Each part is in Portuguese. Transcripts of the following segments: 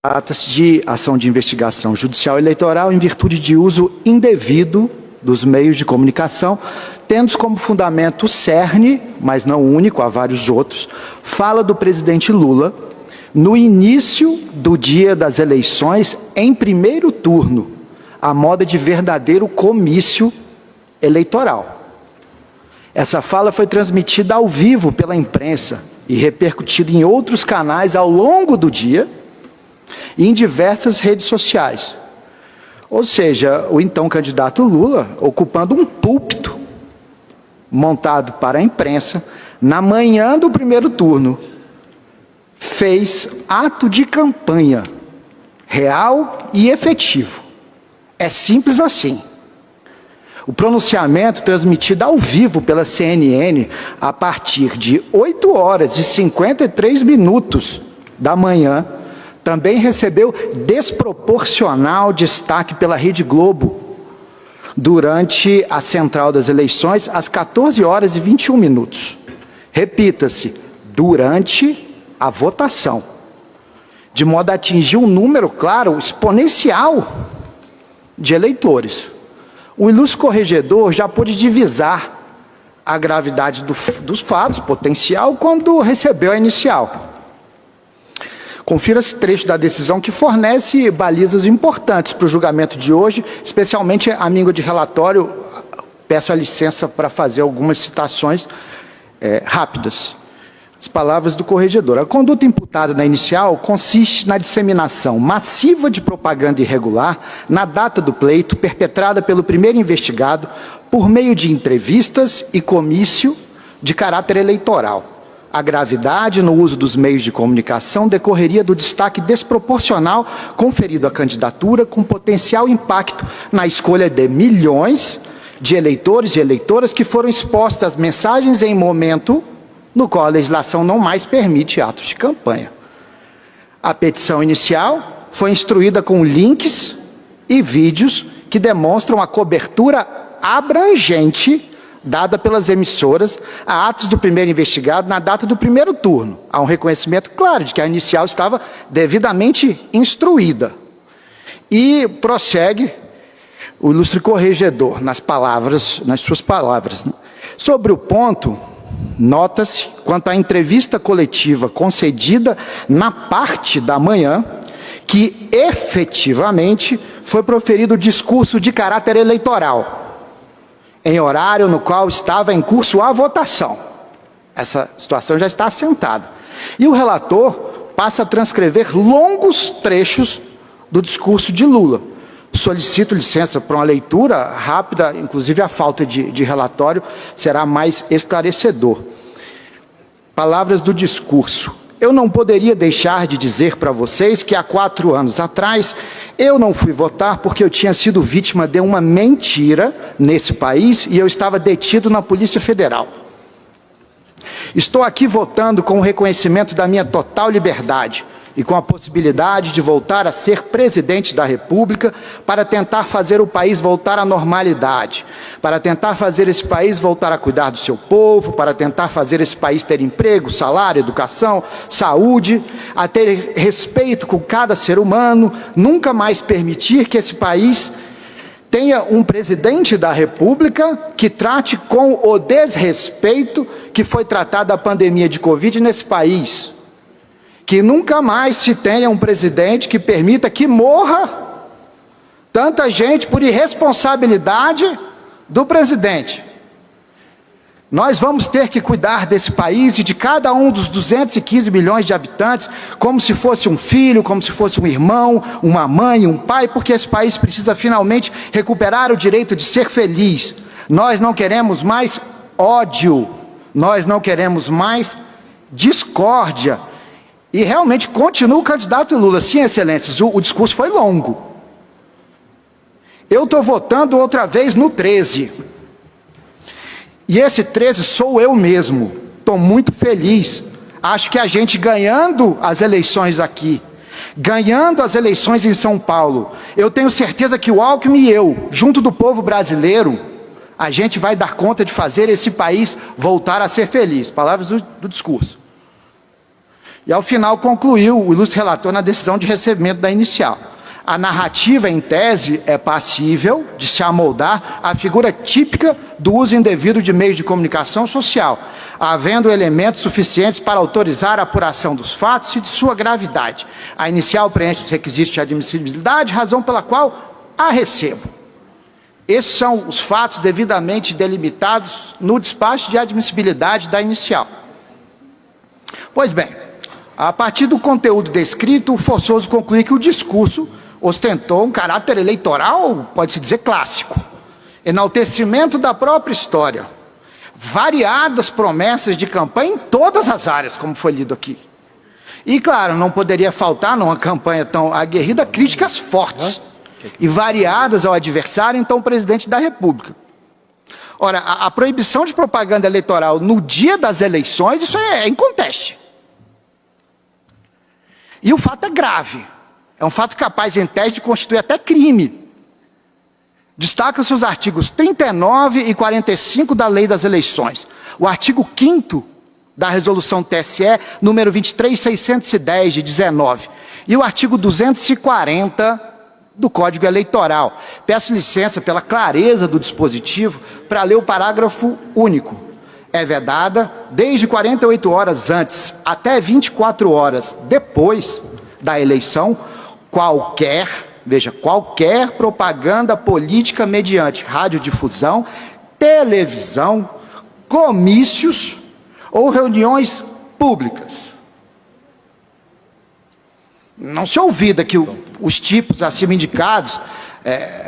Trata-se de ação de investigação judicial eleitoral em virtude de uso indevido dos meios de comunicação, tendo como fundamento o cerne, mas não único, há vários outros, fala do presidente Lula no início do dia das eleições, em primeiro turno, à moda de verdadeiro comício eleitoral. Essa fala foi transmitida ao vivo pela imprensa e repercutida em outros canais ao longo do dia e em diversas redes sociais. Ou seja, o então candidato Lula ocupando um púlpito montado para a imprensa na manhã do primeiro turno, fez ato de campanha real e efetivo. É simples assim. O pronunciamento transmitido ao vivo pela CNN a partir de 8h53 da manhã também recebeu desproporcional destaque pela Rede Globo durante a central das eleições às 14h21. Repita-se, durante a votação, de modo a atingir um número, claro, exponencial de eleitores. O ilustre corregedor já pôde divisar a gravidade dos fatos, potencial, quando recebeu a inicial. Confira esse trecho da decisão que fornece balizas importantes para o julgamento de hoje, especialmente a míngua de relatório. Peço a licença para fazer algumas citações rápidas. As palavras do corregedor. A conduta imputada na inicial consiste na disseminação massiva de propaganda irregular na data do pleito, perpetrada pelo primeiro investigado por meio de entrevistas e comício de caráter eleitoral. A gravidade no uso dos meios de comunicação decorreria do destaque desproporcional conferido à candidatura, com potencial impacto na escolha de milhões de eleitores e eleitoras que foram expostos às mensagens em momento no qual a legislação não mais permite atos de campanha. A petição inicial foi instruída com links e vídeos que demonstram a cobertura abrangente dada pelas emissoras a atos do primeiro investigado na data do primeiro turno. Há um reconhecimento claro de que a inicial estava devidamente instruída. E prossegue o ilustre corregedor nas suas palavras. Sobre o ponto, nota-se, quanto à entrevista coletiva concedida na parte da manhã, que efetivamente foi proferido discurso de caráter eleitoral, em horário no qual estava em curso a votação. Essa situação já está assentada. E o relator passa a transcrever longos trechos do discurso de Lula. Solicito licença para uma leitura rápida, inclusive a falta de relatório será mais esclarecedor. Palavras do discurso. Eu não poderia deixar de dizer para vocês que há 4 anos atrás eu não fui votar porque eu tinha sido vítima de uma mentira nesse país e eu estava detido na Polícia Federal. Estou aqui votando com o reconhecimento da minha total liberdade e com a possibilidade de voltar a ser presidente da República para tentar fazer o país voltar à normalidade, para tentar fazer esse país voltar a cuidar do seu povo, para tentar fazer esse país ter emprego, salário, educação, saúde, a ter respeito com cada ser humano, nunca mais permitir que esse país tenha um presidente da República que trate com o desrespeito que foi tratado a pandemia de Covid nesse país. Que nunca mais se tenha um presidente que permita que morra tanta gente por irresponsabilidade do presidente. Nós vamos ter que cuidar desse país e de cada um dos 215 milhões de habitantes como se fosse um filho, como se fosse um irmão, uma mãe, um pai, porque esse país precisa finalmente recuperar o direito de ser feliz. Nós não queremos mais ódio, nós não queremos mais discórdia. E realmente continua o candidato Lula. Sim, excelências, o discurso foi longo. Eu estou votando outra vez no 13. E esse 13 sou eu mesmo. Estou muito feliz. Acho que a gente ganhando as eleições aqui, ganhando as eleições em São Paulo, eu tenho certeza que o Alckmin e eu, junto do povo brasileiro, a gente vai dar conta de fazer esse país voltar a ser feliz. Palavras do discurso. E, ao final, concluiu o ilustre relator na decisão de recebimento da inicial. A narrativa, em tese, é passível de se amoldar à figura típica do uso indevido de meios de comunicação social, havendo elementos suficientes para autorizar a apuração dos fatos e de sua gravidade. A inicial preenche os requisitos de admissibilidade, razão pela qual a recebo. Esses são os fatos devidamente delimitados no despacho de admissibilidade da inicial. Pois bem, a partir do conteúdo descrito, o forçoso conclui que o discurso ostentou um caráter eleitoral, pode-se dizer, clássico. Enaltecimento da própria história. Variadas promessas de campanha em todas as áreas, como foi lido aqui. E, claro, não poderia faltar, numa campanha tão aguerrida, críticas fortes e variadas ao adversário, então presidente da República. Ora, a proibição de propaganda eleitoral no dia das eleições, isso é inconteste. E o fato é grave. É um fato capaz, em tese, de constituir até crime. Destaca-se os artigos 39 e 45 da Lei das Eleições. O artigo 5º da Resolução TSE, número 23.610, de 19. E o artigo 240 do Código Eleitoral. Peço licença pela clareza do dispositivo para ler o parágrafo único. É vedada, desde 48 horas antes até 24 horas depois da eleição, qualquer propaganda política mediante radiodifusão, televisão, comícios ou reuniões públicas. Não se olvida que os tipos acima indicados,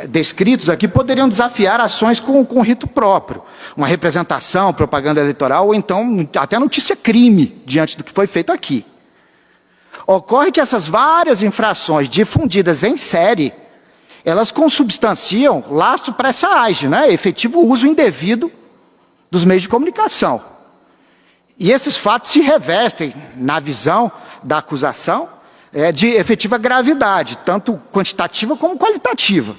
descritos aqui, poderiam desafiar ações com rito próprio. Uma representação, propaganda eleitoral, ou então até notícia-crime, diante do que foi feito aqui. Ocorre que essas várias infrações difundidas em série, elas consubstanciam lastro para essa age, né? Efetivo uso indevido dos meios de comunicação. E esses fatos se revestem, na visão da acusação, de efetiva gravidade, tanto quantitativa como qualitativa.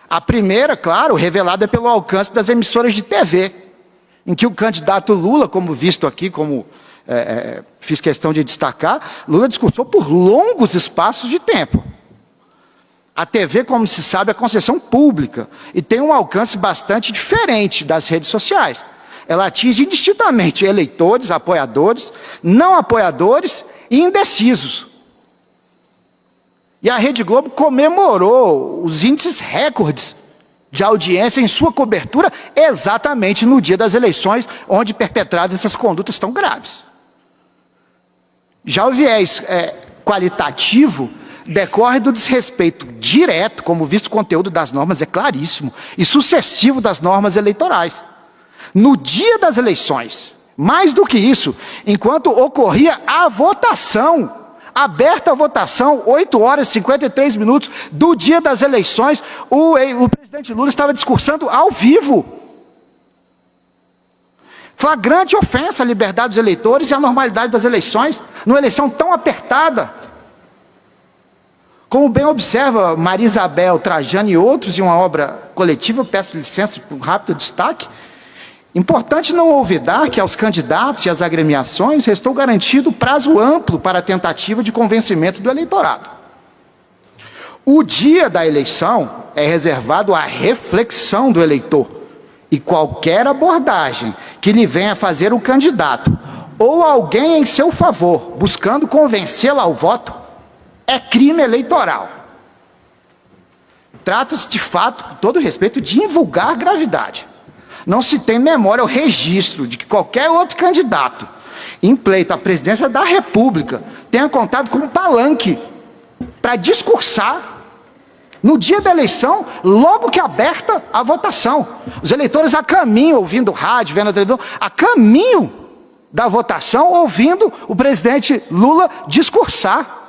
A primeira, claro, revelada pelo alcance das emissoras de TV, em que o candidato Lula, como visto aqui, como fiz questão de destacar, Lula discursou por longos espaços de tempo. A TV, como se sabe, é concessão pública e tem um alcance bastante diferente das redes sociais. Ela atinge indistintamente eleitores, apoiadores, não apoiadores e indecisos. E a Rede Globo comemorou os índices recordes de audiência em sua cobertura exatamente no dia das eleições, onde perpetradas essas condutas tão graves. Já o viés qualitativo decorre do desrespeito direto, como visto o conteúdo das normas é claríssimo, e sucessivo das normas eleitorais. No dia das eleições, mais do que isso, enquanto ocorria a votação, aberta a votação, 8 horas e 53 minutos do dia das eleições, o presidente Lula estava discursando ao vivo. Flagrante ofensa à liberdade dos eleitores e à normalidade das eleições, numa eleição tão apertada. Como bem observa Maria Isabel Trajano e outros em uma obra coletiva, peço licença por um rápido destaque, importante não olvidar que aos candidatos e às agremiações restou garantido prazo amplo para a tentativa de convencimento do eleitorado. O dia da eleição é reservado à reflexão do eleitor, e qualquer abordagem que lhe venha fazer o candidato ou alguém em seu favor, buscando convencê-lo ao voto, é crime eleitoral. Trata-se, de fato, com todo respeito, de invulgar gravidade. Não se tem memória ou registro de que qualquer outro candidato em pleito à presidência da República tenha contado com um palanque para discursar no dia da eleição, logo que aberta a votação. Os eleitores a caminho, ouvindo rádio, vendo a televisão, a caminho da votação, ouvindo o presidente Lula discursar,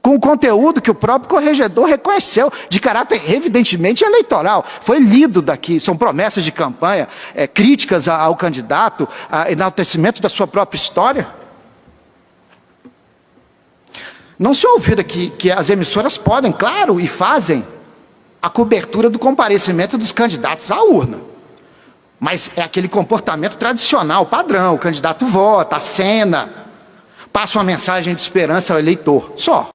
com o conteúdo que o próprio corregedor reconheceu, de caráter evidentemente eleitoral. Foi lido daqui, são promessas de campanha, críticas ao candidato, enaltecimento da sua própria história. Não se olvida que as emissoras podem, claro, e fazem a cobertura do comparecimento dos candidatos à urna. Mas é aquele comportamento tradicional, padrão, o candidato vota, acena. passa uma mensagem de esperança ao eleitor, só.